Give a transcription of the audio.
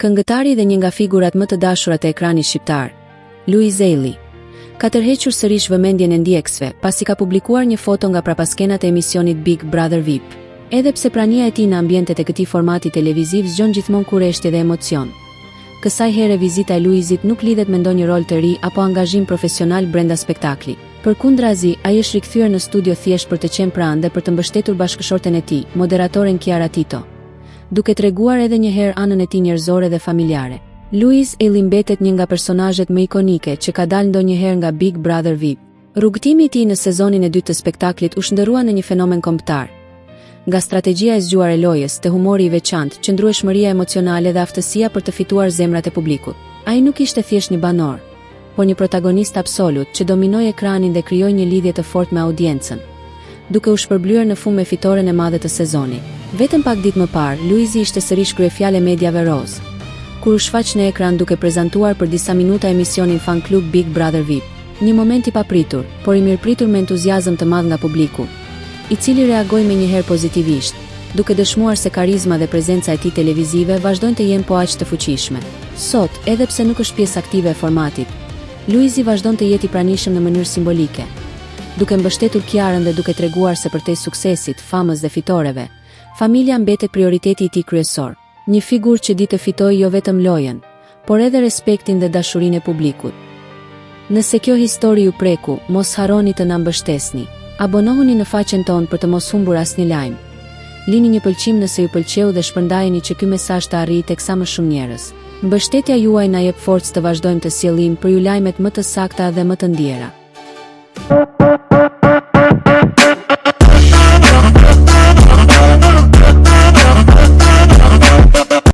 Këngëtari dhe një nga figurat më të dashurat e ekranit shqiptar, Louis Ailey, ka tërhequr sërish vëmendjen e ndjekësve pasi ka publikuar një foto nga prapaskenat e emisionit Big Brother VIP. Edhe pse prania e tij në ambientet e këtij formati televiziv zgjon gjithmonë kurreshtje dhe emocion. Kësaj here vizita e Louisit nuk lidhet me ndonjë rol të ri apo angazhim profesional brenda spektaklit. Përkundrazi, ai është rikthyer në studio thjesht për të qenë pranë dhe për të mbështetur bashkëshorten e tij, moderatoren Chiara Tito, duke treguar edhe një herë anën e tij njerëzore dhe familjare. Louis Ailey mbetet një nga personazhet më ikonike që ka dalë ndonjëherë nga Big Brother VIP. Rrugtimi i tij në sezonin e dytë të spektaklit u shndërrua në një fenomen kombëtar. Nga strategjia e zgjuar e lojës te humori i veçantë, qëndrueshmëria emocionale dhe aftësia për të fituar zemrat e publikut. Ai nuk ishte thjesht një banor, por një protagonist absolut që dominoi ekranin dhe krijoi një lidhje të fortë me audiencën, duke u shpërblyer në fund me fitoren e madhe të sezonit. Vetëm pak ditë më parë, Louis ishte sërish kryefjale e mediave roz, kur u shfaq në ekran duke prezantuar për disa minuta emisionin Fan Club Big Brother VIP. Një moment i papritur, por i mirëpritur me entuziazëm të madh nga publiku, i cili reagoi menjëherë pozitivisht, duke dëshmuar se karizma dhe prezenca e tij televizive vazhdojnë të jenë po aq të fuqishme. Sot, edhe pse nuk është pjesë aktive e formatit, Louis vazhdon të jetë i pranishëm në mënyrë simbolike, duke mbështetur Chiarën dhe duke treguar se përtej suksesit, famës dhe fitoreve, familja mbetet prioriteti i tij kryesor. Një figurë që di të fitojë jo vetëm lojën, por edhe respektin dhe dashurinë e publikut. Nëse kjo histori ju preku, mos harroni të na mbështesni. Abonohuni në faqen tonë për të mos humbur asnjë lajm. Lini një pëlqim nëse ju pëlqeu dhe shpërndajeni që ky mesazh të arrijë tek sa më shumë njerëz. Mbështetja juaj na jep forcë të vazhdojmë të sjellim për ju lajmet më të sakta dhe më të ndjera.